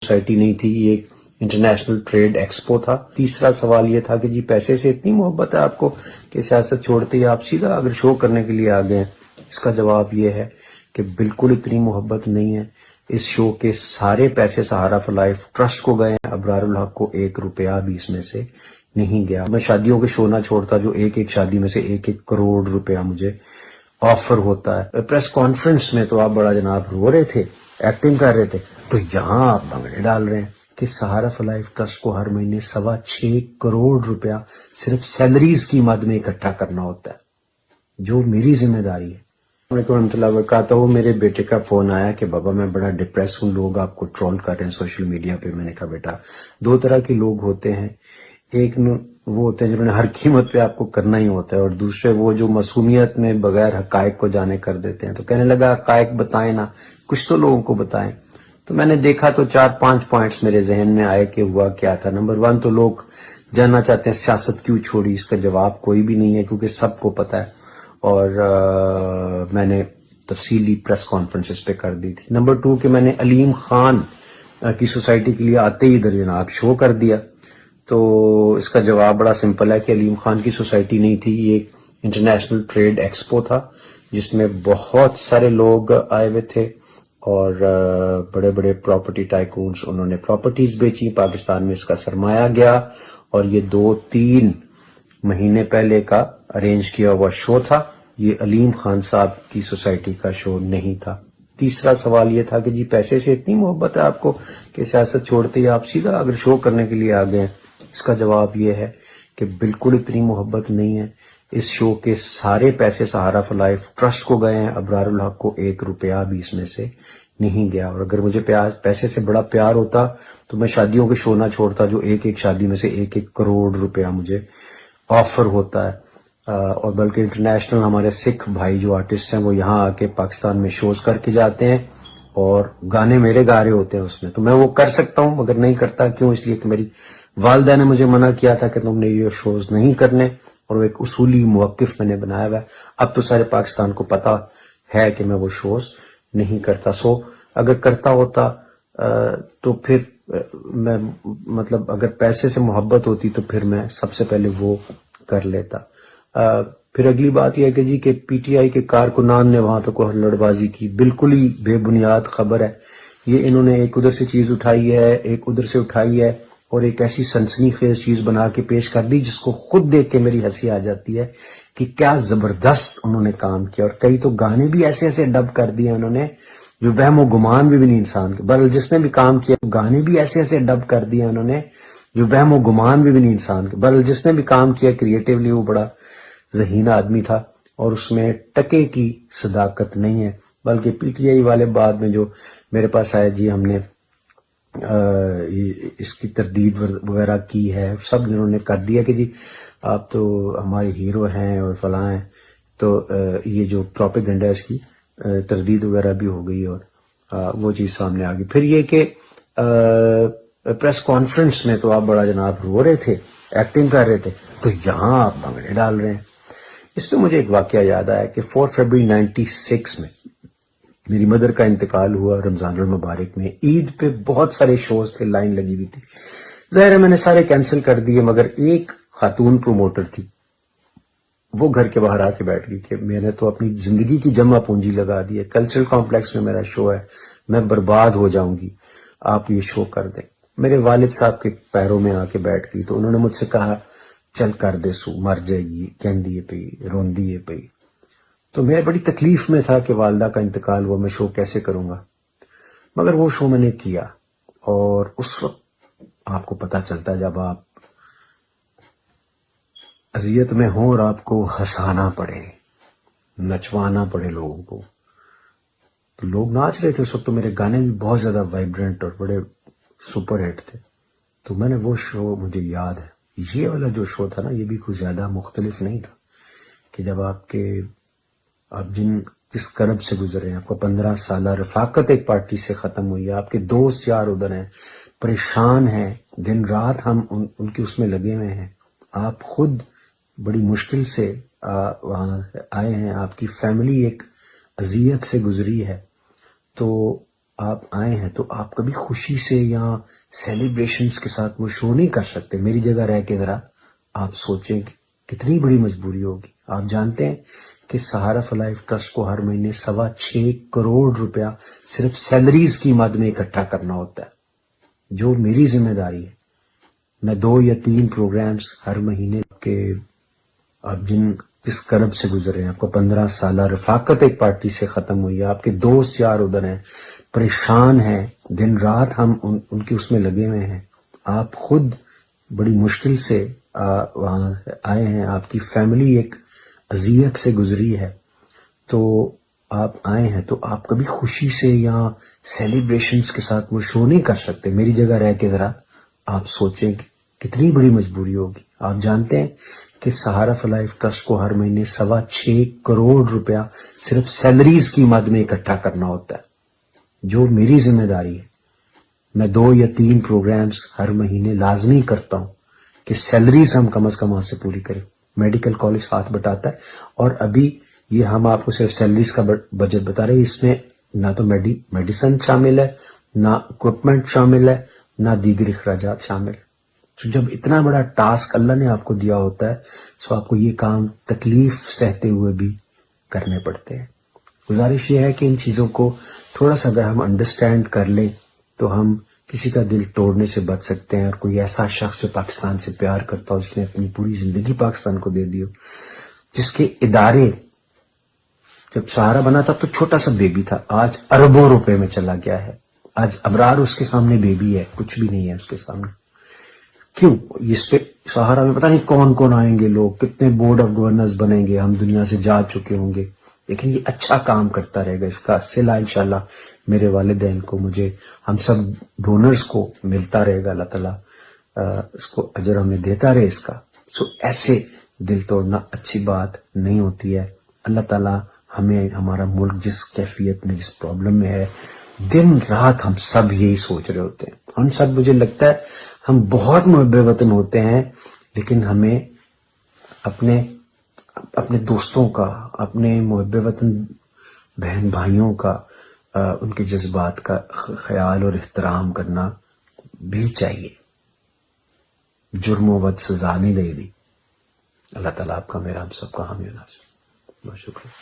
Society نہیں تھی، یہ ایک انٹرنیشنل ٹریڈ ایکسپو تھا۔ تیسرا سوال یہ تھا کہ جی پیسے سے اتنی محبت ہے آپ کو کہ سیاست چھوڑتے ہی آپ سیدھا اگر شو کرنے کے لیے آ گئے ہیں۔ اس کا جواب یہ ہے کہ بالکل اتنی محبت نہیں ہے۔ اس شو کے سارے پیسے سہارا فار لائف ٹرسٹ کو گئے ہیں، ابرار الحق کو 1 روپیہ بھی اس میں سے نہیں گیا۔ میں شادیوں کے شو نہ چھوڑتا جو ایک شادی میں سے 1 کروڑ روپیہ مجھے آفر ہوتا ہے۔ پریس کانفرنس میں تو آپ بڑا جناب رو رہے تھے، ایکٹنگ کر رہے تھے، تو یہاں آپ بنگڑے ڈال رہے ہیں کہ سہارا فار لائف ٹرسٹ کو ہر مہینے 6.25 کروڑ روپیہ صرف سیلریز کی مد میں اکٹھا کرنا ہوتا ہے، جو میری ذمہ داری ہے۔ السلام علیکم ورحمۃ اللہ وبرکاتہ۔ میرے بیٹے کا فون آیا کہ بابا میں بڑا ڈپریس ہوں، لوگ آپ کو ٹرول کر رہے ہیں سوشل میڈیا پہ۔ میں نے کہا بیٹا 2 طرح کے لوگ ہوتے ہیں، ایک وہ ہوتے ہیں جنہوں نے ہر قیمت پہ آپ کو کرنا ہی ہوتا ہے، اور دوسرے وہ جو معصومیت میں بغیر حقائق کو جانے کر دیتے ہیں۔ تو کہنے لگا حقائق بتائیں نا، کچھ تو لوگوں کو بتائیں۔ تو میں نے دیکھا تو 4-5 پوائنٹس میرے ذہن میں آئے کہ ہوا کیا تھا۔ نمبر 1 تو لوگ جاننا چاہتے ہیں سیاست کیوں چھوڑی۔ اس کا جواب کوئی بھی نہیں ہے کیونکہ سب کو پتا ہے، اور میں نے تفصیلی پریس کانفرنسز پہ کر دی تھی۔ نمبر 2 کہ میں نے علیم خان کی سوسائٹی کے لیے آتے ہی ادھر جناب شو کر دیا۔ تو اس کا جواب بڑا سمپل ہے کہ علیم خان کی سوسائٹی نہیں تھی، یہ ایک انٹرنیشنل ٹریڈ ایکسپو تھا جس میں بہت سارے لوگ آئے ہوئے تھے، اور بڑے بڑے پراپرٹی ٹائکونز، انہوں نے پراپرٹیز بیچی، پاکستان میں اس کا سرمایہ گیا، اور یہ 2-3 مہینے پہلے کا ارینج کیا ہوا شو تھا۔ یہ علیم خان صاحب کی سوسائٹی کا شو نہیں تھا۔ تیسرا سوال یہ تھا کہ جی پیسے سے اتنی محبت ہے آپ کو کہ سیاست چھوڑتے ہی آپ سیدھا اگر شو کرنے کے لیے آ گئے ہیں۔ اس کا جواب یہ ہے کہ بالکل اتنی محبت نہیں ہے۔ اس شو کے سارے پیسے سہارا فار لائف ٹرسٹ کو گئے ہیں، ابرار الحق کو 1 روپیہ بھی اس میں سے نہیں گیا۔ اور اگر مجھے پیسے سے بڑا پیار ہوتا تو میں شادیوں کے شو نہ چھوڑتا جو ایک شادی میں سے 1 کروڑ روپیہ مجھے آفر ہوتا ہے، اور بلکہ انٹرنیشنل ہمارے سکھ بھائی جو آرٹسٹ ہیں وہ یہاں آ کے پاکستان میں شوز کر کے جاتے ہیں، اور گانے میرے گا رہے ہوتے ہیں اس میں، تو میں وہ کر سکتا ہوں مگر نہیں کرتا۔ کیوں؟ اس لیے کہ میری والدہ نے مجھے منع کیا تھا کہ تم نے یہ شوز نہیں کرنے، اور وہ ایک اصولی موقف میں نے بنایا ہوا ہے۔ اب تو سارے پاکستان کو پتا ہے کہ میں وہ شوز نہیں کرتا۔ اگر کرتا ہوتا تو پھر میں مطلب اگر پیسے سے محبت ہوتی تو پھر میں سب سے پہلے وہ کر لیتا۔ پھر اگلی بات یہ ہے کہ جی کہ پی ٹی آئی کے کارکنان نے وہاں پہ کوئی ہلڑ بازی کی، بالکل ہی بے بنیاد خبر ہے یہ۔ انہوں نے ایک ادھر سے چیز اٹھائی ہے، ایک ادھر سے اٹھائی ہے، اور ایک ایسی سنسنی خیز چیز بنا کے پیش کر دی جس کو خود دیکھ کے میری ہنسی آ جاتی ہے کہ کیا زبردست انہوں نے کام کیا۔ اور کئی تو گانے بھی ایسے ایسے ڈب کر دیے انہوں نے جو وہم و گمان بھی نہیں انسان کے، بہرحال جس نے بھی کام کیا گانے بھی ایسے ایسے ڈب کر دیے انہوں نے جو وہم و گمان بھی نہیں انسان کے، بہرحال جس نے بھی کام کیا کریٹیولی وہ بڑا ذہین آدمی تھا، اور اس میں ٹکے کی صداقت نہیں ہے۔ بلکہ پی ٹی آئی والے بعد میں جو میرے پاس آئے جی ہم نے اس کی تردید وغیرہ کی ہے، سب انہوں نے کر دیا کہ جی آپ تو ہمارے ہیرو ہیں اور فلاں ہیں، تو یہ جو پروپیگنڈا ہے اس کی تردید وغیرہ بھی ہو گئی، اور وہ چیز سامنے آ گئی۔ پھر یہ کہ پریس کانفرنس میں تو آپ بڑا جناب رو رہے تھے، ایکٹنگ کر رہے تھے، تو یہاں آپ بنگڑے ڈال رہے ہیں۔ اس میں مجھے ایک واقعہ یاد آیا کہ 4 فروری 96 میں میری مدر کا انتقال ہوا رمضان المبارک میں۔ عید پہ بہت سارے شوز تھے، لائن لگی ہوئی تھی، ظاہر ہے میں نے سارے کینسل کر دیے، مگر ایک خاتون پروموٹر تھی، وہ گھر کے باہر آ کے بیٹھ گئی کہ میں نے تو اپنی زندگی کی جمع پونجی لگا دی ہے، کلچرل کمپلیکس میں میرا شو ہے، میں برباد ہو جاؤں گی، آپ یہ شو کر دیں۔ میرے والد صاحب کے پیروں میں آ کے بیٹھ گئی، تو انہوں نے مجھ سے کہا چل کر دے سو، مر جائے گی، کہندی پئی روندی پئی۔ تو میں بڑی تکلیف میں تھا کہ والدہ کا انتقال ہوا، میں شو کیسے کروں گا، مگر وہ شو میں نے کیا۔ اور اس وقت آپ کو پتا چلتا ہے جب آپ اذیت میں ہوں اور آپ کو ہنسانا پڑے، نچوانا پڑے لوگوں کو، تو لوگ ناچ رہے تھے اس وقت، تو میرے گانے بھی بہت زیادہ وائبرنٹ اور بڑے سپر ہٹ تھے۔ تو میں نے وہ شو، مجھے یاد ہے یہ والا جو شو تھا نا، یہ بھی کوئی زیادہ مختلف نہیں تھا کہ جب آپ جس کرب سے گزرے ہیں، آپ کا 15 سالہ رفاقت ایک پارٹی سے ختم ہوئی ہے، آپ کے دوست یار ادھر ہیں، پریشان ہیں، دن رات ہم ان کی اس میں لگے ہوئے ہیں، آپ خود بڑی مشکل سے وہاں آئے ہیں، آپ کی فیملی ایک اذیت سے گزری ہے، تو آپ آئے ہیں تو آپ کبھی خوشی سے یا سیلیبریشنز کے ساتھ وہ شو نہیں کر سکتے. میری جگہ رہ کے ذرا آپ سوچیں کہ کتنی بڑی مجبوری ہوگی. آپ جانتے ہیں کہ سہارا فار لائف ٹرسٹ کو ہر مہینے 6.25 کروڑ روپیہ صرف سیلریز کی مد میں اکٹھا کرنا ہوتا ہے، جو میری ذمہ داری ہے. میں 2 یا 3 پروگرامز ہر مہینے کے آپ جس کرب سے گزر ہیں، آپ کو 15 سالہ رفاقت ایک پارٹی سے ختم ہوئی ہے، آپ کے دوست یار ادھر ہیں، پریشان ہیں، دن رات ہم ان کی اس میں لگے ہوئے ہیں. آپ خود بڑی مشکل سے وہاں آئے ہیں، آپ کی فیملی ایک اذیت سے گزری ہے، تو آپ آئے ہیں تو آپ کبھی خوشی سے یا سیلیبریشنز کے ساتھ وہ شو نہیں کر سکتے. میری جگہ رہ کے ذرا آپ سوچیں کہ کتنی بڑی مجبوری ہوگی. آپ جانتے ہیں کہ سہارا فار لائف ٹرسٹ کو ہر مہینے 6.25 کروڑ روپیہ صرف سیلریز کی مد میں اکٹھا کرنا ہوتا ہے، جو میری ذمہ داری ہے. میں 2 یا 3 پروگرامز ہر مہینے لازمی کرتا ہوں کہ سیلریز ہم کم از کم وہاں سے پوری کریں. میڈیکل کالج ہاتھ بٹاتا ہے، اور ابھی یہ ہم آپ کو صرف سیلریز کا بجٹ بتا رہے ہیں. اس میں نہ تو میڈیسن شامل ہے، نہ اکوپمنٹ شامل ہے، نہ دیگر اخراجات شامل ہے. تو جب اتنا بڑا ٹاسک اللہ نے آپ کو دیا ہوتا ہے تو آپ کو یہ کام تکلیف سہتے ہوئے بھی کرنے پڑتے ہیں. گزارش یہ ہے کہ ان چیزوں کو تھوڑا سا اگر ہم انڈرسٹینڈ کر لیں تو ہم کسی کا دل توڑنے سے بچ سکتے ہیں. اور کوئی ایسا شخص جو پاکستان سے پیار کرتا ہو، جس نے اپنی پوری زندگی پاکستان کو دے دی ہو، جس کے ادارے جب سہارا بنا تھا تو چھوٹا سا بیبی تھا، آج اربوں روپے میں چلا گیا ہے. آج ابرار اس کے سامنے بیبی ہے، کچھ بھی نہیں ہے اس کے سامنے. کیوں؟ اس پہ سہارا میں پتہ نہیں کون کون آئیں گے لوگ، کتنے بورڈ آف گورنرز بنیں گے، ہم دنیا سے جا چکے ہوں گے، لیکن یہ اچھا کام کرتا رہے گا. اس کا صلہ انشاءاللہ میرے والدین کو، مجھے، ہم سب ڈونرز کو ملتا رہے گا. اللہ تعالیٰ اس کو اجر ہمیں دیتا رہے اس کا. سو ایسے دل توڑنا اچھی بات نہیں ہوتی ہے. اللہ تعالیٰ ہمیں، ہمارا ملک جس کیفیت میں، جس پرابلم میں ہے، دن رات ہم سب یہی سوچ رہے ہوتے ہیں. ہم سب، مجھے لگتا ہے ہم بہت محب وطن ہوتے ہیں، لیکن ہمیں اپنے دوستوں کا، اپنے محب وطن بہن بھائیوں کا، ان کے جذبات کا خیال اور احترام کرنا بھی چاہیے. جرم و ود سزا نہیں دے دی. اللہ تعالیٰ آپ کا، میرا، ہم سب کا حامی و ناصر. بہت شکریہ.